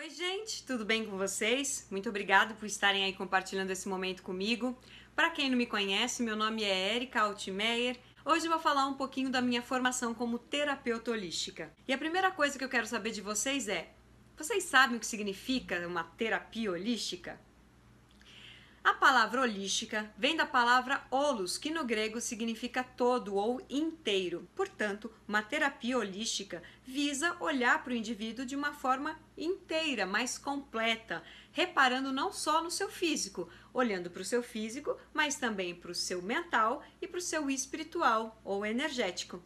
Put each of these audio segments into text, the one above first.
Oi, gente, tudo bem com vocês? Muito obrigada por estarem aí compartilhando esse momento comigo. Para quem não me conhece, meu nome é Erika Altmaier. Hoje eu vou falar um pouquinho da minha formação como terapeuta holística. E a primeira coisa que eu quero saber de vocês é: vocês sabem o que significa uma terapia holística? A palavra holística vem da palavra holos, que no grego significa todo ou inteiro. Portanto, uma terapia holística visa olhar para o indivíduo de uma forma inteira, mais completa, reparando não só no seu físico, olhando para o seu físico, mas também para o seu mental e para o seu espiritual ou energético.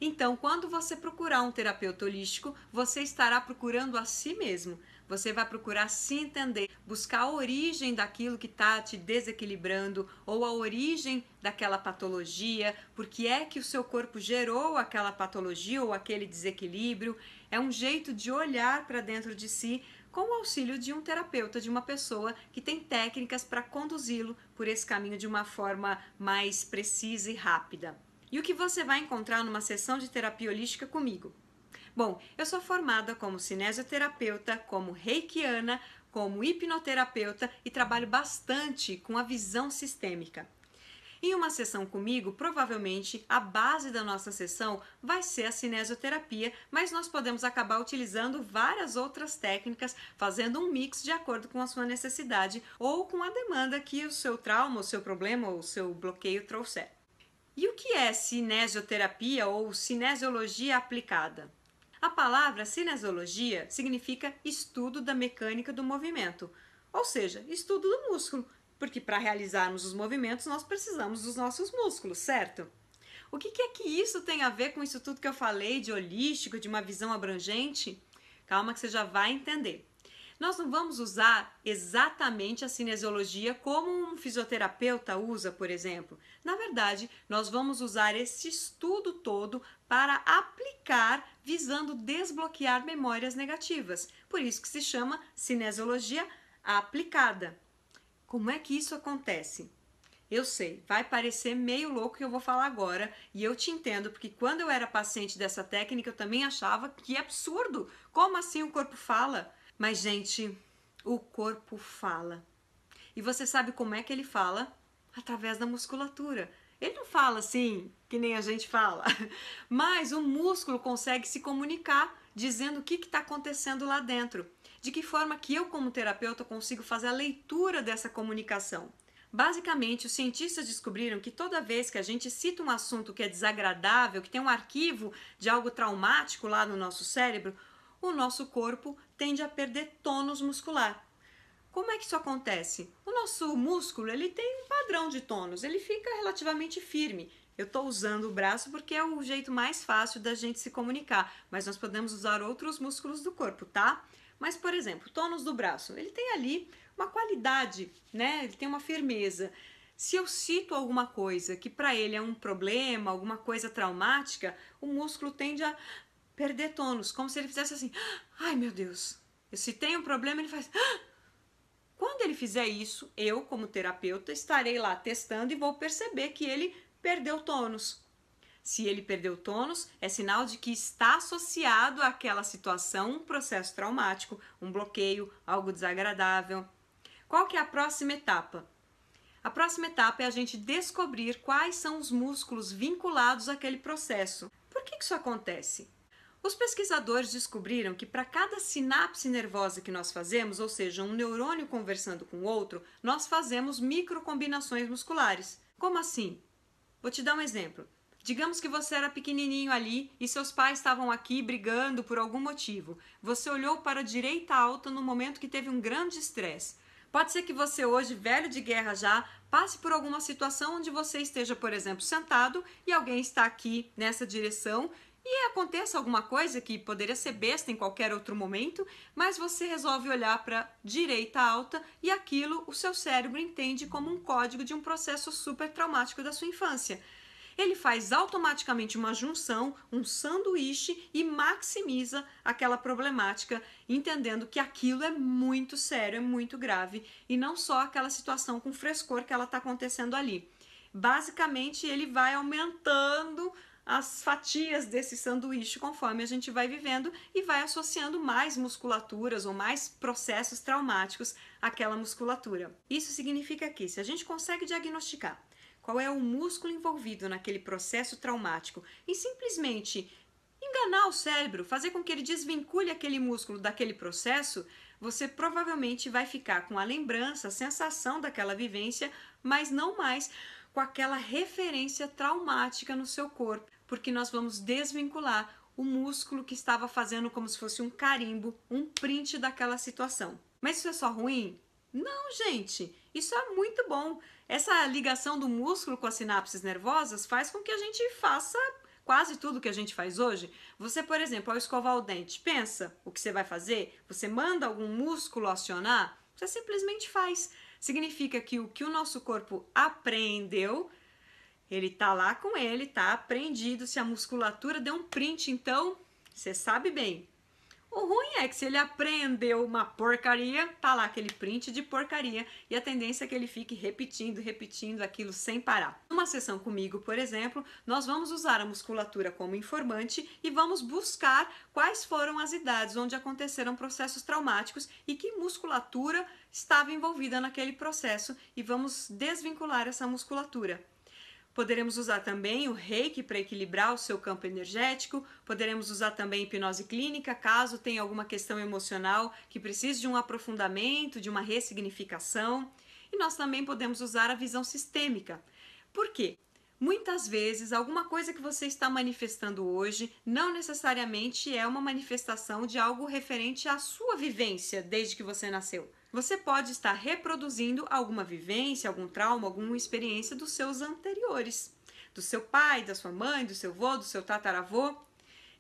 Então, quando você procurar um terapeuta holístico, você estará procurando a si mesmo. Você vai procurar se entender, buscar a origem daquilo que está te desequilibrando ou a origem daquela patologia, porque é que o seu corpo gerou aquela patologia ou aquele desequilíbrio. É um jeito de olhar para dentro de si com o auxílio de um terapeuta, de uma pessoa que tem técnicas para conduzi-lo por esse caminho de uma forma mais precisa e rápida. E o que você vai encontrar numa sessão de terapia holística comigo? Bom, eu sou formada como cinesioterapeuta, como reikiana, como hipnoterapeuta e trabalho bastante com a visão sistêmica. Em uma sessão comigo, provavelmente a base da nossa sessão vai ser a cinesioterapia, mas nós podemos acabar utilizando várias outras técnicas, fazendo um mix de acordo com a sua necessidade ou com a demanda que o seu trauma, o seu problema ou o seu bloqueio trouxer. E o que é cinesioterapia ou cinesiologia aplicada? A palavra cinesiologia significa estudo da mecânica do movimento, ou seja, estudo do músculo, porque para realizarmos os movimentos nós precisamos dos nossos músculos, certo? O que é que isso tem a ver com isso tudo que eu falei de holístico, de uma visão abrangente? Calma que você já vai entender. Nós não vamos usar exatamente a cinesiologia como um fisioterapeuta usa, por exemplo. Na verdade, nós vamos usar esse estudo todo para aplicar, visando desbloquear memórias negativas. Por isso que se chama cinesiologia aplicada. Como é que isso acontece? Eu sei, vai parecer meio louco o que eu vou falar agora, e eu te entendo, porque quando eu era paciente dessa técnica eu também achava que é absurdo. Como assim o corpo fala? Mas, gente, o corpo fala. E você sabe como é que ele fala? Através da musculatura. Ele não fala assim, que nem a gente fala, mas o músculo consegue se comunicar, dizendo o que está acontecendo lá dentro. De que forma que eu, como terapeuta, consigo fazer a leitura dessa comunicação? Basicamente, os cientistas descobriram que toda vez que a gente cita um assunto que é desagradável, que tem um arquivo de algo traumático lá no nosso cérebro, o nosso corpo tende a perder tônus muscular. Como é que isso acontece? O nosso músculo ele tem um padrão de tônus, ele fica relativamente firme. Eu estou usando o braço porque é o jeito mais fácil da gente se comunicar, mas nós podemos usar outros músculos do corpo, tá? Mas, por exemplo, o tônus do braço, ele tem ali uma qualidade, né? Ele tem uma firmeza. Se eu cito alguma coisa que para ele é um problema, alguma coisa traumática, o músculo tende a perder tônus, como se ele fizesse assim: ai meu Deus, se tem um problema ele faz. Quando ele fizer isso, eu como terapeuta estarei lá testando e vou perceber que ele perdeu tônus. Se ele perdeu tônus, é sinal de que está associado àquela situação um processo traumático, um bloqueio, algo desagradável. Qual que é a próxima etapa? A próxima etapa é a gente descobrir quais são os músculos vinculados àquele processo. Por que isso acontece? Os pesquisadores descobriram que para cada sinapse nervosa que nós fazemos, ou seja, um neurônio conversando com outro, nós fazemos microcombinações musculares. Como assim? Vou te dar um exemplo. Digamos que você era pequenininho ali e seus pais estavam aqui brigando por algum motivo. Você olhou para a direita alta no momento que teve um grande estresse. Pode ser que você hoje, velho de guerra já, passe por alguma situação onde você esteja, por exemplo, sentado e alguém está aqui nessa direção e aconteça alguma coisa que poderia ser besta em qualquer outro momento, mas você resolve olhar para a direita alta e aquilo o seu cérebro entende como um código de um processo super traumático da sua infância. Ele faz automaticamente uma junção, um sanduíche e maximiza aquela problemática, entendendo que aquilo é muito sério, é muito grave e não só aquela situação com frescor que ela está acontecendo ali. Basicamente, ele vai aumentando as fatias desse sanduíche conforme a gente vai vivendo e vai associando mais musculaturas ou mais processos traumáticos àquela musculatura. Isso significa que, se a gente consegue diagnosticar qual é o músculo envolvido naquele processo traumático e simplesmente enganar o cérebro, fazer com que ele desvincule aquele músculo daquele processo, você provavelmente vai ficar com a lembrança, a sensação daquela vivência, mas não mais com aquela referência traumática no seu corpo, porque nós vamos desvincular o músculo que estava fazendo como se fosse um carimbo, um print daquela situação. Mas isso é só ruim? Não, gente, isso é muito bom. Essa ligação do músculo com as sinapses nervosas faz com que a gente faça quase tudo que a gente faz hoje. Você, por exemplo, ao escovar o dente, pensa o que você vai fazer? Você manda algum músculo acionar? Você simplesmente faz. Significa que o nosso corpo aprendeu, ele tá lá com ele, tá aprendido. Se a musculatura deu um print, então, você sabe bem. O ruim é que se ele aprendeu uma porcaria, tá lá aquele print de porcaria e a tendência é que ele fique repetindo aquilo sem parar. Numa sessão comigo, por exemplo, nós vamos usar a musculatura como informante e vamos buscar quais foram as idades onde aconteceram processos traumáticos e que musculatura estava envolvida naquele processo e vamos desvincular essa musculatura. Poderemos usar também o reiki para equilibrar o seu campo energético, poderemos usar também hipnose clínica, caso tenha alguma questão emocional que precise de um aprofundamento, de uma ressignificação. E nós também podemos usar a visão sistêmica. Por quê? Muitas vezes, alguma coisa que você está manifestando hoje não necessariamente é uma manifestação de algo referente à sua vivência desde que você nasceu. Você pode estar reproduzindo alguma vivência, algum trauma, alguma experiência dos seus anteriores, do seu pai, da sua mãe, do seu avô, do seu tataravô.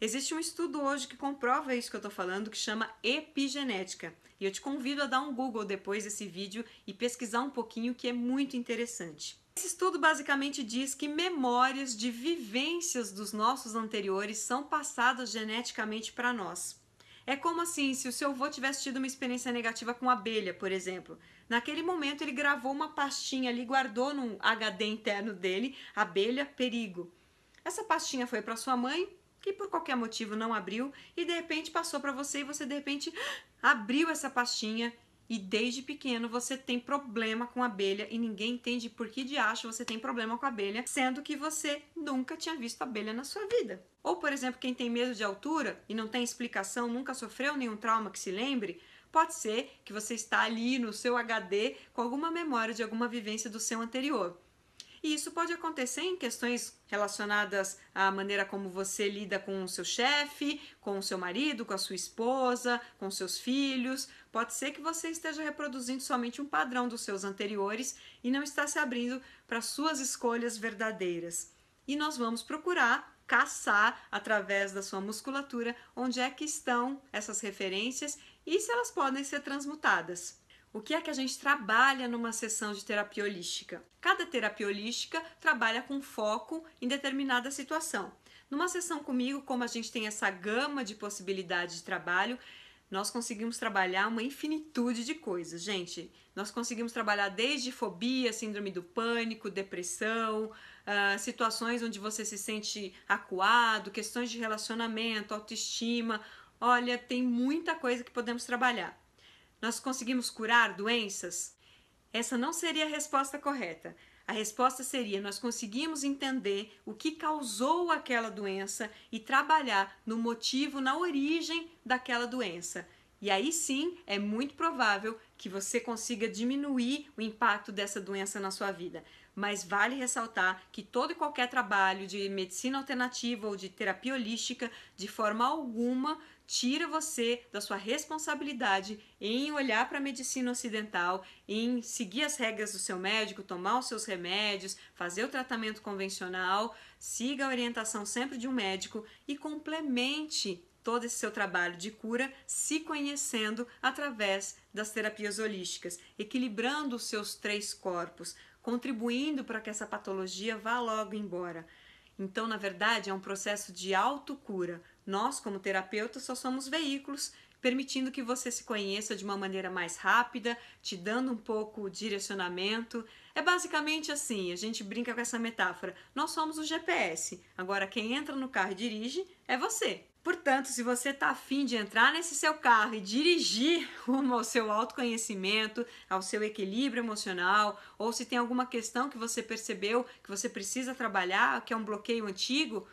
Existe um estudo hoje que comprova isso que eu estou falando, que chama epigenética. E eu te convido a dar um Google depois desse vídeo e pesquisar um pouquinho, que é muito interessante. Esse estudo basicamente diz que memórias de vivências dos nossos anteriores são passadas geneticamente para nós. É como assim, se o seu avô tivesse tido uma experiência negativa com abelha, por exemplo. Naquele momento ele gravou uma pastinha ali, guardou num HD interno dele, abelha, perigo. Essa pastinha foi para sua mãe, que por qualquer motivo não abriu, e de repente passou para você e você de repente abriu essa pastinha. E desde pequeno você tem problema com abelha e ninguém entende por que diacho você tem problema com abelha, sendo que você nunca tinha visto abelha na sua vida. Ou, por exemplo, quem tem medo de altura e não tem explicação, nunca sofreu nenhum trauma que se lembre, pode ser que você está ali no seu HD com alguma memória de alguma vivência do seu anterior. E isso pode acontecer em questões relacionadas à maneira como você lida com o seu chefe, com o seu marido, com a sua esposa, com seus filhos. Pode ser que você esteja reproduzindo somente um padrão dos seus anteriores e não está se abrindo para suas escolhas verdadeiras. E nós vamos procurar caçar através da sua musculatura onde é que estão essas referências e se elas podem ser transmutadas. O que é que a gente trabalha numa sessão de terapia holística? Cada terapia holística trabalha com foco em determinada situação. Numa sessão comigo, como a gente tem essa gama de possibilidades de trabalho, nós conseguimos trabalhar uma infinitude de coisas, gente. Nós conseguimos trabalhar desde fobia, síndrome do pânico, depressão, situações onde você se sente acuado, questões de relacionamento, autoestima. Olha, tem muita coisa que podemos trabalhar. Nós conseguimos curar doenças? Essa não seria a resposta correta. A resposta seria: nós conseguimos entender o que causou aquela doença e trabalhar no motivo, na origem daquela doença. E aí sim, é muito provável que você consiga diminuir o impacto dessa doença na sua vida. Mas vale ressaltar que todo e qualquer trabalho de medicina alternativa ou de terapia holística, de forma alguma, tira você da sua responsabilidade em olhar para a medicina ocidental, em seguir as regras do seu médico, tomar os seus remédios, fazer o tratamento convencional, siga a orientação sempre de um médico e complemente todo esse seu trabalho de cura se conhecendo através das terapias holísticas, equilibrando os seus 3 corpos, contribuindo para que essa patologia vá logo embora. Então, na verdade, é um processo de autocura. Nós, como terapeutas, só somos veículos, permitindo que você se conheça de uma maneira mais rápida, te dando um pouco de direcionamento, É basicamente assim, a gente brinca com essa metáfora. Nós somos o GPS. Agora quem entra no carro e dirige é você. Portanto, se você está afim de entrar nesse seu carro e dirigir rumo ao seu autoconhecimento, ao seu equilíbrio emocional, ou se tem alguma questão que você percebeu que você precisa trabalhar, que é um bloqueio antigo,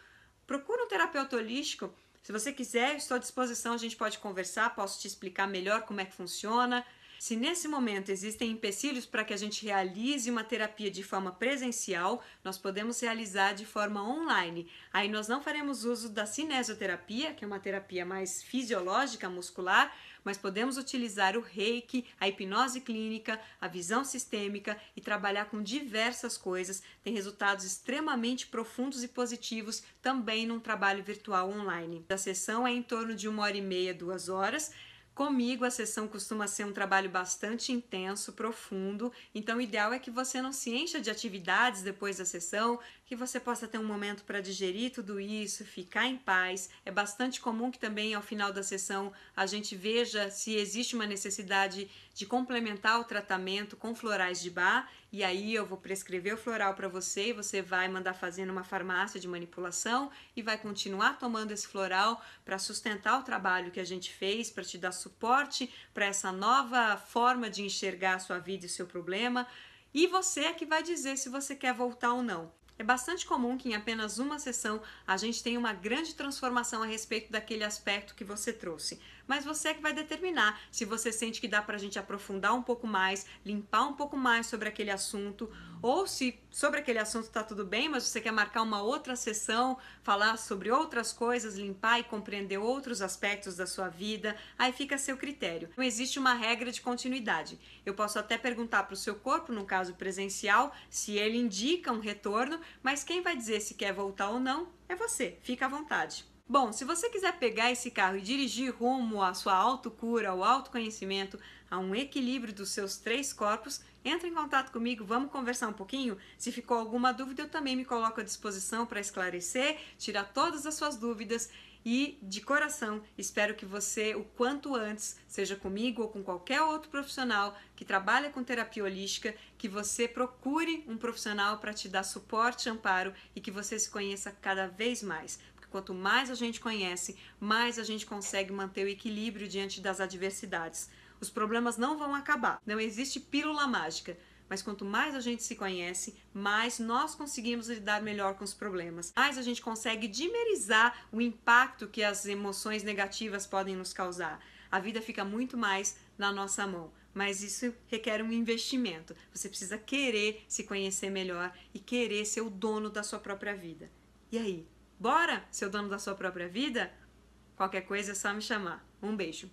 procura um terapeuta holístico. Se você quiser, estou à disposição, a gente pode conversar, posso te explicar melhor como é que funciona. Se nesse momento existem empecilhos para que a gente realize uma terapia de forma presencial, nós podemos realizar de forma online. Aí nós não faremos uso da cinesioterapia, que é uma terapia mais fisiológica, muscular, mas podemos utilizar o Reiki, a hipnose clínica, a visão sistêmica e trabalhar com diversas coisas. Tem resultados extremamente profundos e positivos também num trabalho virtual online. A sessão é em torno de 1h30, 2 horas. Comigo, a sessão costuma ser um trabalho bastante intenso, profundo, então o ideal é que você não se encha de atividades depois da sessão, que você possa ter um momento para digerir tudo isso, ficar em paz. É bastante comum que também ao final da sessão a gente veja se existe uma necessidade de complementar o tratamento com florais de Bach, e aí eu vou prescrever o floral para você e você vai mandar fazer numa farmácia de manipulação e vai continuar tomando esse floral para sustentar o trabalho que a gente fez, para te dar suporte para essa nova forma de enxergar a sua vida e o seu problema. E você é que vai dizer se você quer voltar ou não. É bastante comum que em apenas uma sessão a gente tenha uma grande transformação a respeito daquele aspecto que você trouxe. Mas você é que vai determinar se você sente que dá para a gente aprofundar um pouco mais, limpar um pouco mais sobre aquele assunto, ou se sobre aquele assunto está tudo bem, mas você quer marcar uma outra sessão, falar sobre outras coisas, limpar e compreender outros aspectos da sua vida, aí fica a seu critério. Não existe uma regra de continuidade. Eu posso até perguntar para o seu corpo, no caso presencial, se ele indica um retorno, mas quem vai dizer se quer voltar ou não é você. Fica à vontade. Bom, se você quiser pegar esse carro e dirigir rumo à sua autocura, ao autoconhecimento, a um equilíbrio dos seus 3 corpos, entre em contato comigo, vamos conversar um pouquinho? Se ficou alguma dúvida, eu também me coloco à disposição para esclarecer, tirar todas as suas dúvidas e, de coração, espero que você, o quanto antes, seja comigo ou com qualquer outro profissional que trabalha com terapia holística, que você procure um profissional para te dar suporte, amparo e que você se conheça cada vez mais. Quanto mais a gente conhece, mais a gente consegue manter o equilíbrio diante das adversidades. Os problemas não vão acabar, não existe pílula mágica, mas quanto mais a gente se conhece, mais nós conseguimos lidar melhor com os problemas. Mais a gente consegue dimerizar o impacto que as emoções negativas podem nos causar. A vida fica muito mais na nossa mão, mas isso requer um investimento. Você precisa querer se conhecer melhor e querer ser o dono da sua própria vida. E aí? Bora ser o dono da sua própria vida? Qualquer coisa é só me chamar. Um beijo.